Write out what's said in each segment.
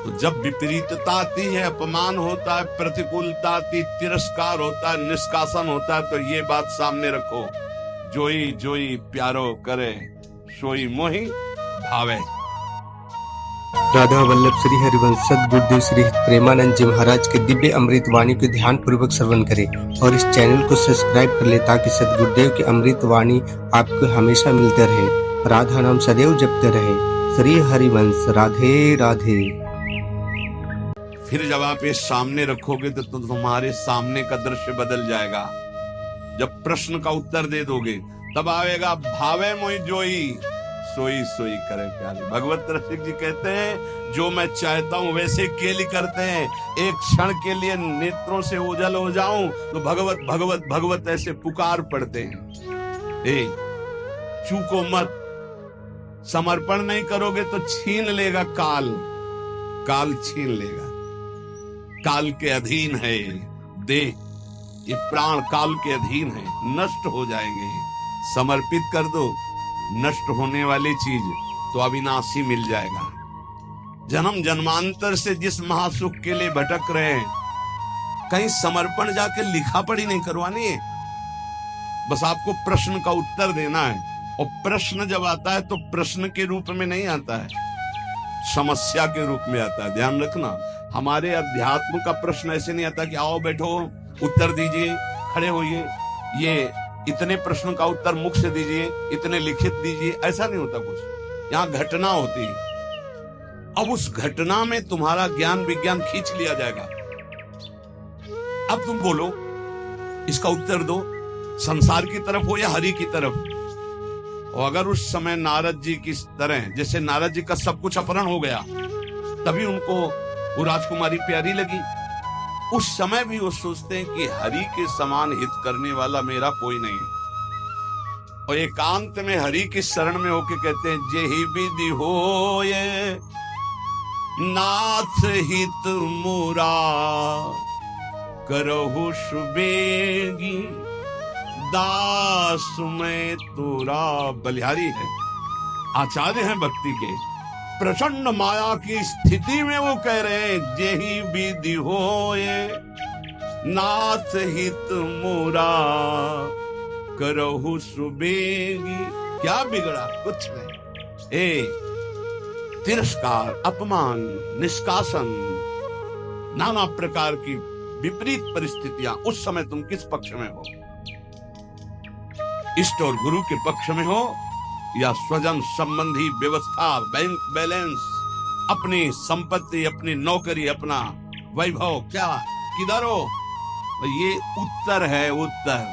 तो जब विपरीतता आती है, अपमान होता है, प्रतिकूलता आती, तिरस्कार होता है, निष्कासन होता है, तो ये बात सामने रखो, जोई जोई प्यारो करे सोई मोहि भावे। राधा वल्लभ श्री हरिवंश सद्गुरुदेव श्री प्रेमानंद जी महाराज के दिव्य अमृत वाणी को ध्यान पूर्वक श्रवण करें और इस चैनल को सब्सक्राइब कर ले ताकि सद्गुरुदेव की अमृत वाणी आपको हमेशा मिलते रहे। राधा नाम सदैव जपते रहे। श्री हरिवंश राधे राधे। फिर जब आप ये सामने रखोगे तो तुम्हारे सामने का दृश्य बदल जाएगा। जब प्रश्न का उत्तर दे दोगे तब आएगा भावे मोहि जोई सोई सोई करे प्यारे। भगवत रसिक जी कहते हैं जो मैं चाहता हूं वैसे केली करते हैं, एक क्षण के लिए नेत्रों से ओझल हो जाऊं तो भगवत भगवत भगवत ऐसे पुकार पड़ते हैं। ए चूको मत, समर्पण नहीं करोगे तो छीन लेगा काल, काल छीन लेगा। काल के अधीन है देह, ये प्राण काल के अधीन है, नष्ट हो जाएंगे। समर्पित कर दो, नष्ट होने वाली चीज तो अविनाशी मिल जाएगा। जन्म जन्मांतर से जिस महासुख के लिए भटक रहे हैं, कहीं समर्पण जाके लिखा पढ़ी नहीं करवानी है, बस आपको प्रश्न का उत्तर देना है। और प्रश्न जब आता है तो प्रश्न के रूप में नहीं आता है, समस्या के रूप में आता है। ध्यान रखना, हमारे अध्यात्म का प्रश्न ऐसे नहीं आता कि आओ बैठो उत्तर दीजिए, खड़े होइए, ये इतने प्रश्न का उत्तर मुख से दीजिए, इतने लिखित दीजिए, ऐसा नहीं होता कुछ। यहाँ घटना होती है। अब उस घटना में तुम्हारा ज्ञान विज्ञान खींच लिया जाएगा। अब तुम बोलो, इसका उत्तर दो, संसार की तरफ हो या हरि की तरफ। और अगर उस समय नारद जी की तरह, जैसे नारद जी का सब कुछ अपहरण हो गया, तभी उनको वो राजकुमारी प्यारी लगी, उस समय भी वो सोचते हैं कि हरि के समान हित करने वाला मेरा कोई नहीं। और एकांत में हरि की शरण में होके कहते हैं जेहि विधि होए नाथ हित मुरा करहु सुबेगी दास में तोरा। बलिहारी है, आचार्य हैं भक्ति के, प्रचंड माया की स्थिति में वो कह रहे हैं जेहि विधि होए नाथ हित मोरा करहु सुबेगी। क्या बिगड़ा? कुछ नहीं। ए तिरस्कार, अपमान, निष्कासन, नाना प्रकार की विपरीत परिस्थितियां, उस समय तुम किस पक्ष में हो? इष्ट और गुरु के पक्ष में हो या स्वजन संबंधी व्यवस्था, बैंक बैलेंस, अपनी संपत्ति, अपनी नौकरी, अपना वैभव, क्या किधर हो? ये उत्तर है, उत्तर।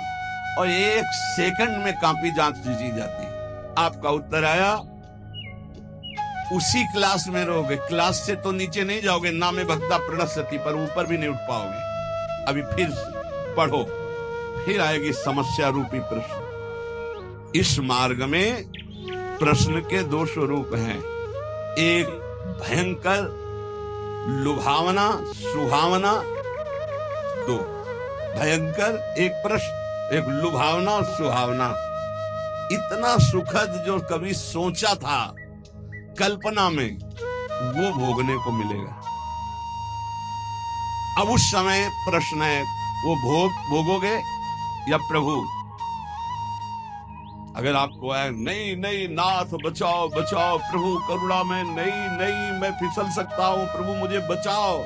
और एक सेकंड में कॉपी जांच दी जाती। आपका उत्तर आया, उसी क्लास में रहोगे, क्लास से तो नीचे नहीं जाओगे, ना में भक्ता प्रणश्यति, पर ऊपर भी नहीं उठ पाओगे। अभी फिर पढ़ो, फिर आएगी समस्या रूपी प्रश्न। इस मार्ग में प्रश्न के दो स्वरूप हैं, एक भयंकर लुभावना सुहावना, दो भयंकर, एक प्रश्न, एक लुभावना और सुहावना। इतना सुखद जो कभी सोचा था कल्पना में, वो भोगने को मिलेगा। अब उस समय प्रश्न है, वो भोगोगे या प्रभु? अगर आपको है नहीं नहीं नाथ बचाओ बचाओ, प्रभु करुणा में, नहीं नहीं मैं फिसल सकता हूं, प्रभु मुझे बचाओ,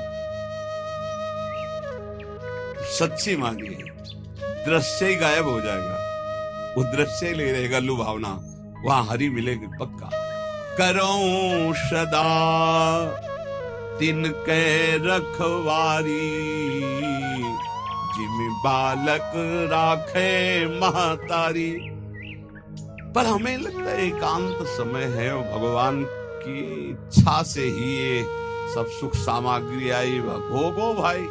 सच्ची मांगिए, दृश्य ही गायब हो जाएगा, वो दृश्य ही ले रहेगा लुभावना, वहां हरि मिलेगी पक्का। करऊं सदा तिनके रखवारी, जिमि बालक राखे महतारी। पर हमें लगता है एकांत समय है और भगवान की इच्छा से ही ये सब सुख सामग्री आई। भोगो भाई,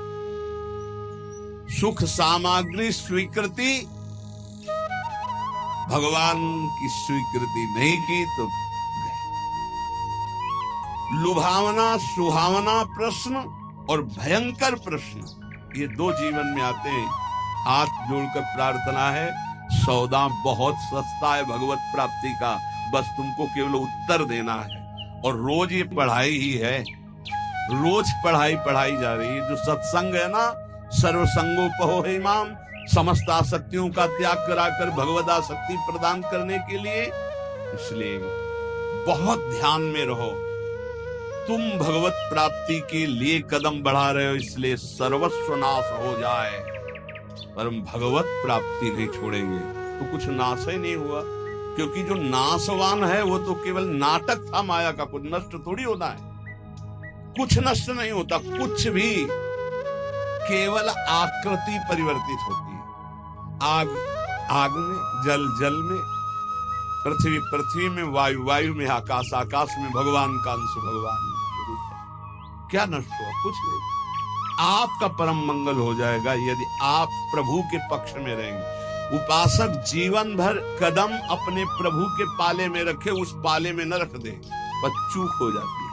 सुख सामग्री स्वीकृति, भगवान की स्वीकृति नहीं की तो लुभावना सुहावना प्रश्न और भयंकर प्रश्न, ये दो जीवन में आते हैं। हाथ जोड़कर प्रार्थना है, सौदा बहुत सस्ता है भगवत प्राप्ति का, बस तुमको केवल उत्तर देना है। और रोज ये पढ़ाई ही है, रोज पढ़ाई जा रही है। जो सत्संग है ना, सर्वसंगोपहो है इमाम, समस्त आसक्तियों का त्याग कराकर भगवद आसक्ति प्रदान करने के लिए। इसलिए बहुत ध्यान में रहो, तुम भगवत प्राप्ति के लिए कदम बढ़ा रहे हो, इसलिए सर्वस्व नाश हो जाए पर हम भगवत प्राप्ति नहीं छोड़ेंगे तो कुछ नाश ही नहीं हुआ। क्योंकि जो नाशवान है वो तो केवल नाटक था माया का, कुछ नष्ट थोड़ी होता है, कुछ नष्ट नहीं होता, कुछ भी केवल आकृति परिवर्तित होती है। आग आग में, जल जल में, पृथ्वी पृथ्वी में, वायु वायु में, आकाश आकाश में, भगवान का अंश भगवान में स्वरूप है। क्या नष्ट हुआ? कुछ नहीं। आपका परम मंगल हो जाएगा यदि आप प्रभु के पक्ष में रहेंगे। उपासक जीवन भर कदम अपने प्रभु के पाले में रखे, उस पाले में न रख दे, बस चूक हो जाती है।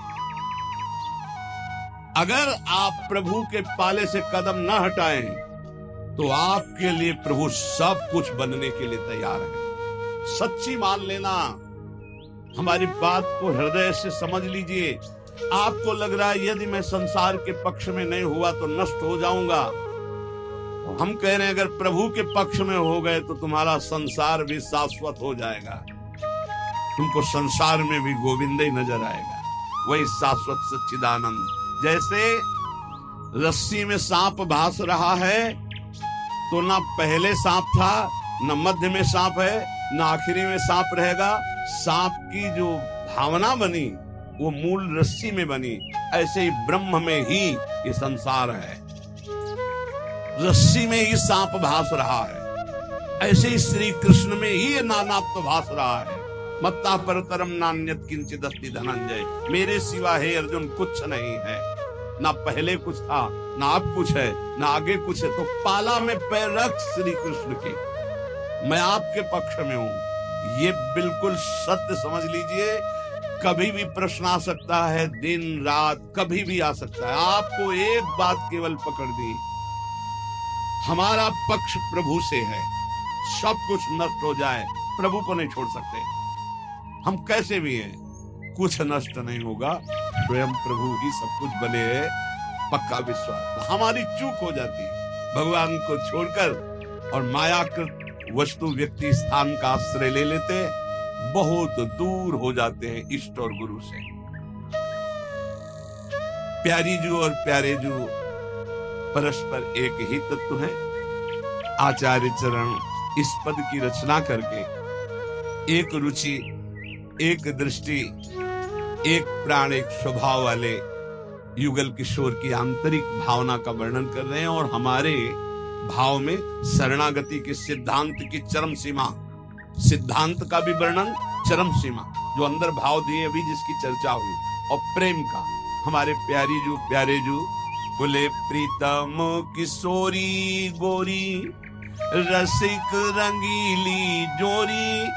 अगर आप प्रभु के पाले से कदम न हटाएं तो आपके लिए प्रभु सब कुछ बनने के लिए तैयार है। सच्ची मान लेना, हमारी बात को हृदय से समझ लीजिए। आपको लग रहा है यदि मैं संसार के पक्ष में नहीं हुआ तो नष्ट हो जाऊंगा, हम कह रहे हैं अगर प्रभु के पक्ष में हो गए तो तुम्हारा संसार भी शाश्वत हो जाएगा, तुमको संसार में भी गोविंद ही नजर आएगा, वही शाश्वत सच्चिदानंद। जैसे रस्सी में सांप भास रहा है तो ना पहले सांप था, न मध्य में सांप है, न आखिरी में सांप रहेगा। सांप की जो भावना बनी वो मूल रस्सी में बनी। ऐसे ही ब्रह्म में ही ये संसार है, रस्सी में ही सांप भास रहा है। ऐसे ही श्री कृष्ण में ही ये नानात्व भास रहा है। मत्ता परतरम नान्यत किंचित अस्ति धनंजय, मेरे सिवा हे अर्जुन कुछ नहीं है, ना पहले कुछ था, ना अब कुछ है, ना आगे कुछ है। तो पाला में पैर रख श्री कृष्ण के, मैं आपके पक्ष में हूं। ये बिल्कुल सत्य समझ लीजिए। कभी भी प्रश्न आ सकता है, दिन रात कभी भी आ सकता है। आपको एक बात केवल पकड़ दी, हमारा पक्ष प्रभु से है। सब कुछ नष्ट हो जाए, प्रभु को नहीं छोड़ सकते। हम कैसे भी हैं, कुछ नष्ट नहीं होगा, स्वयं प्रभु ही सब कुछ बने हैं, पक्का विश्वास। हमारी चूक हो जाती है, भगवान को छोड़कर और मायाकृत वस्तु व्यक्ति स्थान का आश्रय ले लेते, बहुत दूर हो जाते हैं इष्ट और गुरु से। प्यारी जू और प्यारे जू परस्पर एक ही तत्व है। आचार्य चरण इस पद की रचना करके एक रुचि, एक दृष्टि, एक प्राण, एक स्वभाव वाले युगल किशोर की आंतरिक भावना का वर्णन कर रहे हैं। और हमारे भाव में शरणागति के सिद्धांत की चरम सीमा, सिद्धांत का भी वर्णन, चरम सीमा जो अंदर भाव दिए अभी जिसकी चर्चा हुई, और प्रेम का। हमारे प्यारी जू प्यारे जू बोले, प्रीतम किशोरी गोरी रसिक रंगीली जोरी,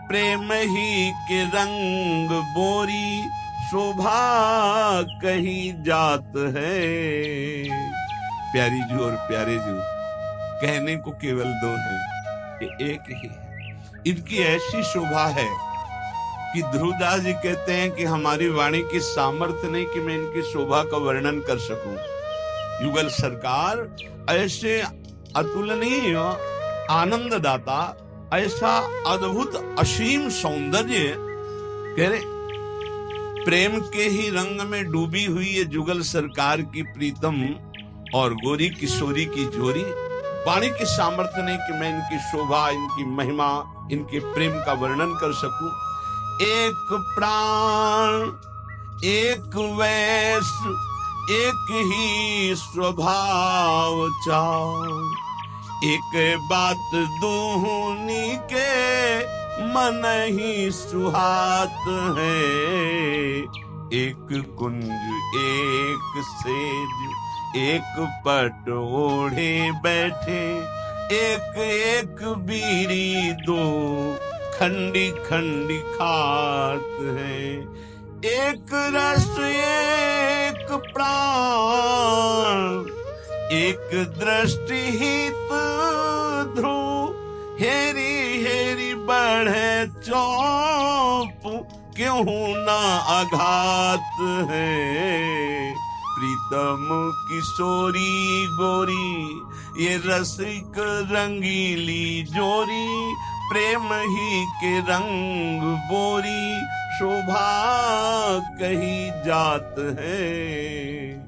प्रेम ही के रंग बोरी, शोभा कहीं जात है। प्यारी जू और प्यारे जू कहने को केवल दो है, ये एक ही है। इनकी ऐसी शोभा है कि ध्रुवदास जी कहते हैं कि हमारी वाणी की सामर्थ्य नहीं कि मैं इनकी शोभा का वर्णन कर सकूं। युगल सरकार ऐसे अतुलनीय आनंददाता, ऐसा अद्भुत असीम सौंदर्य, कह रहे प्रेम के ही रंग में डूबी हुई ये जुगल सरकार की प्रीतम और गोरी किशोरी की जोरी। वाणी की सामर्थ्य नहीं कि मैं इनकी शोभा, इनकी महिमा, इनके प्रेम का वर्णन कर सकूं। एक प्राण, एक वैस, एक ही स्वभाव चाव, एक बात दूनी के मन ही सुहात है। एक कुंज, एक सेज, एक पट ओढ़े बैठे, एक एक बीरी दो खंडी खंडी खात है। एक रस, एक प्राण, एक दृष्टि हित ध्रुव, हेरी हेरी बढ़े चौप, क्यों ना आघात है। प्रीतम किशोरी गोरी, ये रसिक रंगीली जोरी, प्रेम ही के रंग बोरी, शोभा कही जात है।